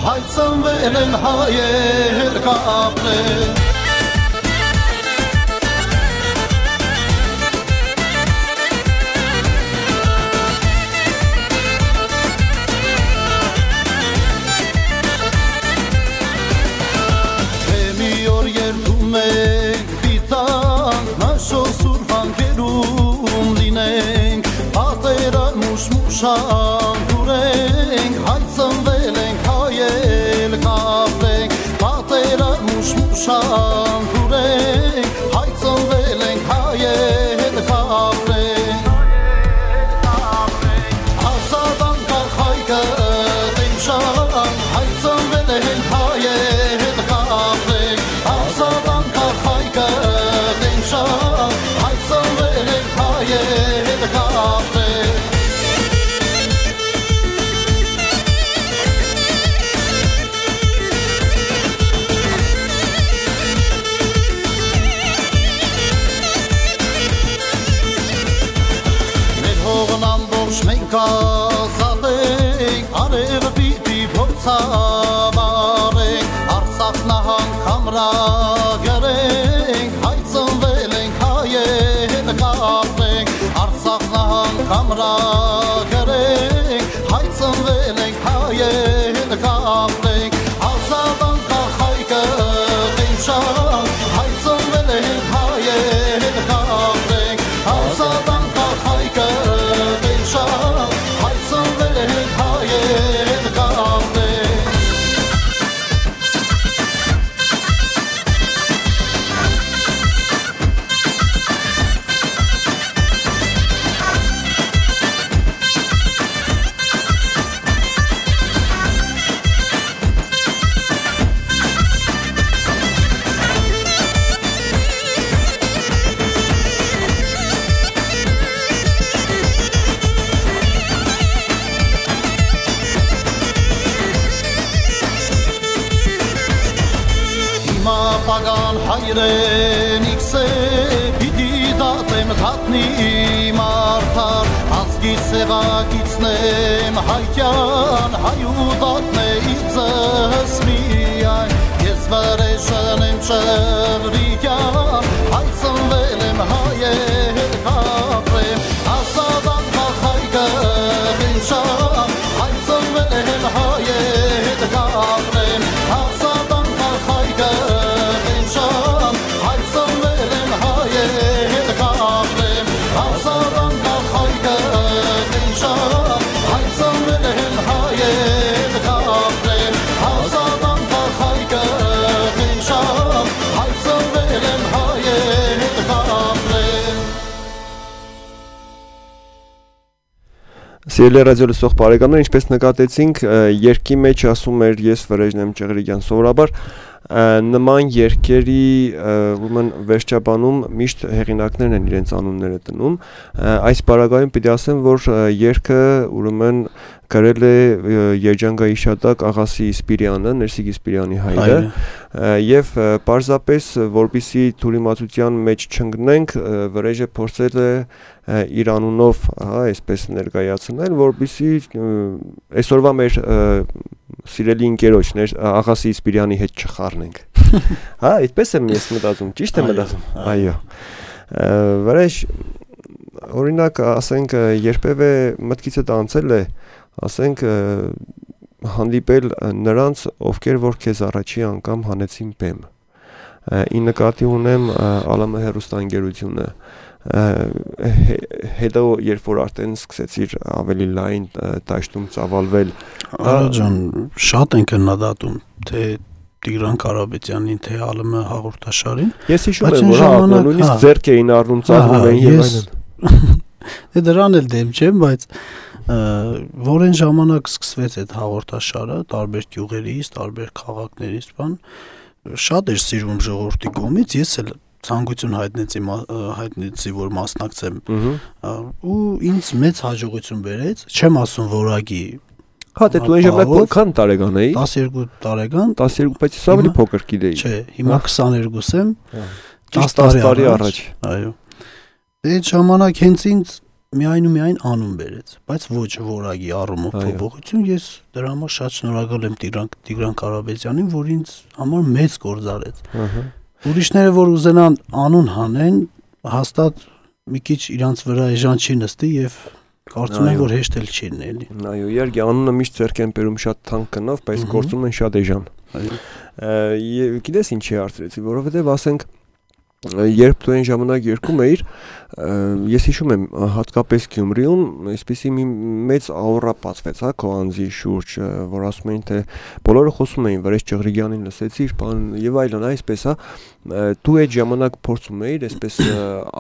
Հայցանվել են հայեր կապրել Մի օր երդում ենք պիտան նաշով սուրվանքերում լինենք պատերան մուշմուշան դուրենք հայցանվել ենք հայել կապրենք պատերան մուշմուշան դուրենք հայցանվել ենք հայել կապրենք ասադան կախայկը դենշան հայցանվել ենք հայել կապրենք ասադան կախայկը դենշան հայցանվել ենք հայել կապրենք Մենք ազատենք, արևը պիտի փորձավարենք, Արցախ նահանգ համրագրենք, հայցնվել ենք հայել կապրենք, Արցախ նահանգ համրագրենք, հայցնվել ենք հայել կապրենք, ազատան կախայկը դենշան, հայցնվել ենք հայել կապրենք, ազատան կախայկը հայցնվել ենք հայել կապրենք Պագան հայրենիքս է, պիտի դատեմ թատնի մարդար, ազգի սեղագիցնեմ հայքյան, հայուդատն է իձս միայն, ես վրեժն եմ Ճղրիկյան, հայցնվել եմ հայել կապրեմ, ասադան կախայկը դենշան, հայցնվել եմ հայել կապրեմ, ասադան կախայկը հայցնվել եմ հայել կապրեմ, ասադան կախայկը դենշան, հայցնվել եմ հայել կապրեմ, ասադան կախայկը դենշան, հայցնվել եմ հայել Սիրելի ռադիո լսող բարեկամներ, ինչպես նկատեցինք, երգի մեջ ասում էր ես Վրեժն եմ Ճղրիգյան, սովորաբար նման երգերի ուրեմն վերջաբանում միշտ հեղինակներն են իրենց անունները դնում, այս բaragայում պիտի ասեմ, որ երգը ուրեմն գրել է երջանկայիշատակ Աղասի Սպիրյանը, Ներսիկ Սպիրյանի հայրը, եւ պարզապես որպիսի թուրիմացության մեջ չընկնենք, Վրեժը փորձել է իր անունով, այսպես ներկայացնել, որպիսի այսօրվա մեր սիրելի ընկերոջներ Աղասի Սպիրյանի հետ չխառնենք։ Հա, այդպես եմ ես մտածում, ճիշտ եմ մտածում։ Այո։ Վրեժ, օրինակ, ասենք, երբևէ մտքիցդ անցել է, ասենք, հանդիպել նրանց, ովքեր որ քեզ առաջի անգամ հանեցին բեմ։ Ի նկատի ունեմ ԱԼՄ հեռուստաընկերությունը, հետո երբ որ արդեն սկսեցիր ավելի լայն դաշտում ծավալվել, Ջան, շատ են քննադատում, թե Տիգրան Կարապետյանին, թե ԱԼՄ հաղորդաշարին։ Ես հիշում եմ, որ նույնիսկ ձեռք էին առնում, ծաղրում էին եւ այլն։ Դե դրան էլ դեմ չեմ, բայց որ այն ժամանակ սկսվեց այդ հաղորդաշարը, տարբեր գյուղերից, տարբեր քաղաքներից, շատ էր սիրվում ժողովրդի կողմից, ես էլ ցանկություն հայտնեցի, որ մասնակցեմ, ու ինձ մեծ հաջողություն բերեց, չեմ ասում որակի։ Հա, դե դու այն ժամանակ որքան տարեկան էի։ 12 տարեկան։ 12, բայց ես ավելի փոքր գիտեի։ Չէ, հիմա 22 եմ։ 10 տարի առաջ։ Այո։ Դե այդ ժամանակ հենց ինձ միայն ու միայն անուն բերեց, բայց ոչ որակի առումով փոփոխություն, ես դրա համար շատ շնորհակալ եմ Տիգրան Կարապետյանին, որ ինձ համար մեծ գործ արեց։ Ուրիշները որ ուզենան անուն հանեն, հաստատ մի քիչ իրանց վրա էժան չի նստի եւ կարծում եմ որ հեշտ էլ չի լինի։ Այո, իհարկե անունը միշտ ձեռք են բերում շատ թանկ գնով, բայց գործում են շատ էժան։ Այո։ Գիտես ինչի հարցրեցի, որովհետեւ ասենք երբ դու այն ժամանակ երգում էիր, ես հիշում եմ հատկապես Գյումրիում այսպեսի մի մեծ աուրա բացվեց, հա, քո անձի շուրջ, որ ասում էին թե բոլորը խոսում էին Վրեժ Ճղրիգյանին լսեցիր, բան եւ այլն, այսպես, հա, դու այդ ժամանակ փորձում էիր այսպես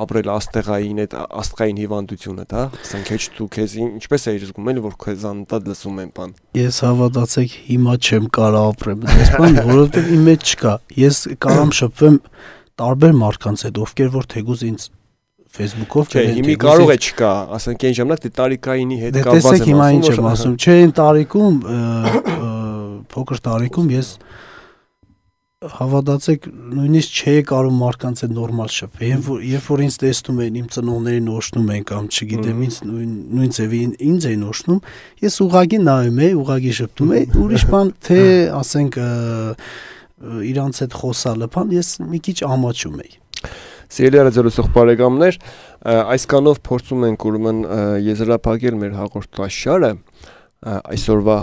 ապրել աստեղային այդ աստղային հիվանդությունը, հա, ասենք հեչ դու քեզ ինչպես էիր զգում, էլի որ քեզ անտած լսում են բան։ Ես հավատացեք հիմա չեմ կարող ապրեմ այս բան, որովհետեւ իմ մեջ չկա։ Ես կարամ շփվեմ տարբեր մարդկանց հետ, ովքեր որ թեկուզ ինձ Facebook-ով չէ, հիմի կարող է չկա, ասենք այն ժամանակ դե տարիքայինի հետ կապված եմ ասում։ Տեսեք հիմա ինչ եմ ասում, չէ, այն տարիքում, փոքր տարիքում ես հավատացեք, նույնիսկ չէի կարող մարդկանց հետ նորմալ շփվել, երբ որ ինձ տեսնում էին, իմ ծնողներին նոշնում են կամ չգիտեմ, ինձ նույն ձևի ինձ էին նոշնում, ես ուղղակի նայում էի, ուղղակի շփվում էի, ուրիշ բան թե ասենք իրանց հետ խոսալը, բան ես մի քիչ ամաչում էի։ Սիրելի ռադիո լսող բարեկամներ, այսքանով փորձում ենք ուրեմն եզրափակել մեր հաղորդաշարը այսօրվա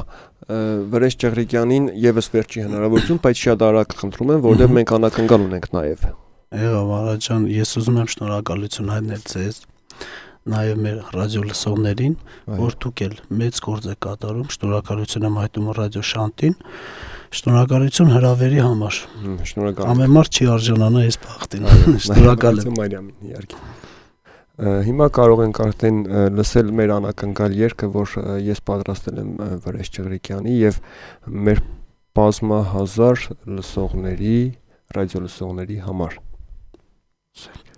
Վրեժ Ճղրիգյանին եւս վերջի հնարավորություն, բայց շատ արագ խնդրում եմ, որովհետեւ մենք անակնկալ ունենք նաեւ։ Եղավ, Արաջան, ես ուզում եմ շնորհակալություն հայտնել ձեզ, նաեւ մեր ռադիո լսողներին, որ դուք էլ մեծ գործ եք կատարում, շնորհակալություն եմ հայտնում ռադիո Շանտին, շնորհակալություն հրավերի համար։ Շնորհակալ։ Ամեն մարդ չի արժանանա այս բախտին։ Շնորհակալ եմ Մարիամին, իհարկե։ Հիմա կարող ենք արդեն լսել մեր անակնկալ երգը, որ ես պատրաստել եմ Վրեժ Ճղրիգյանի եւ մեր բազմահազար լսողների, ռադիո լսողների համար։ Mata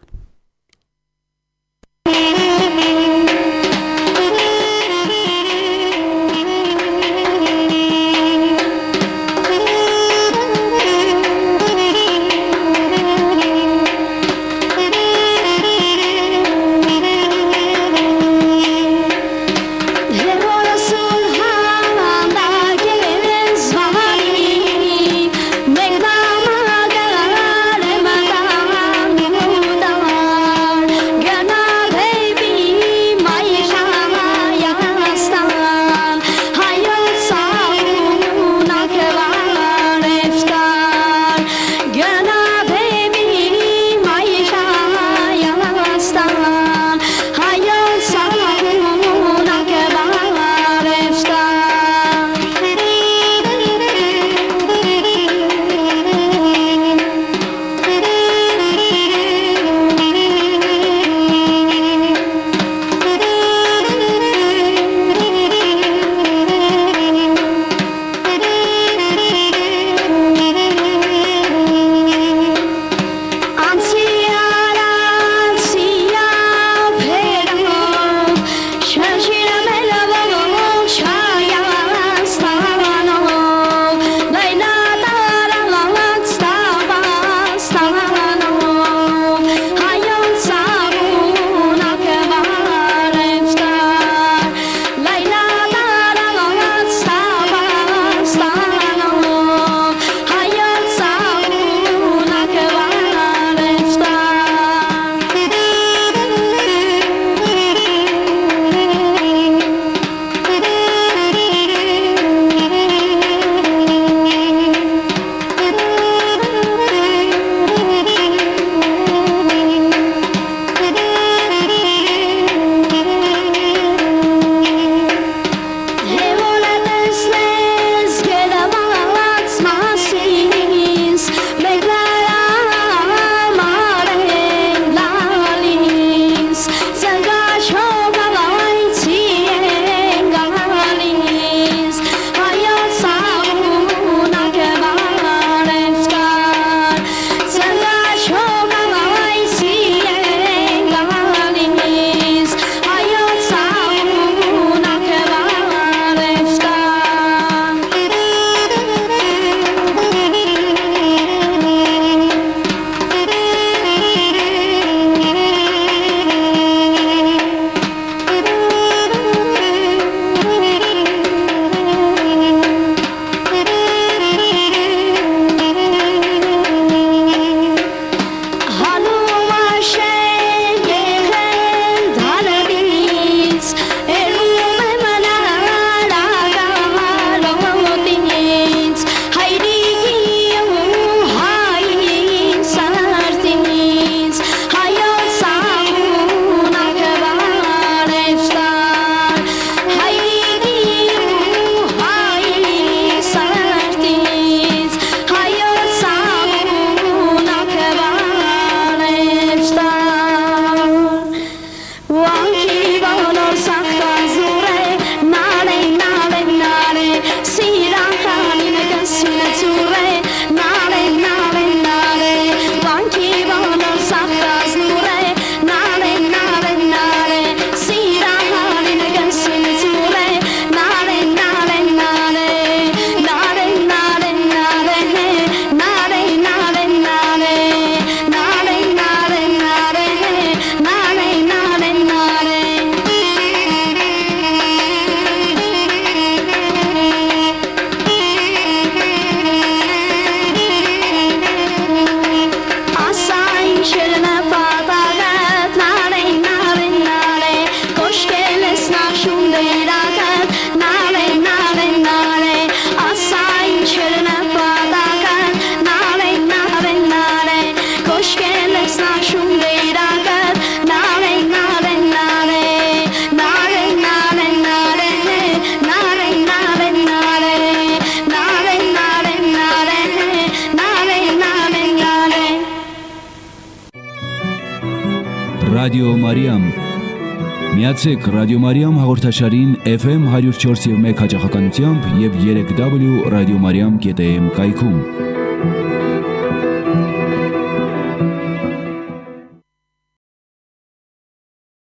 Ռադիո Մարիամ։ Միացեք Ռադիո Մարիամ հաղորդաշարին FM 104.1 հաճախականությամբ եւ 3W ռադիոմարիամ.am կայքում։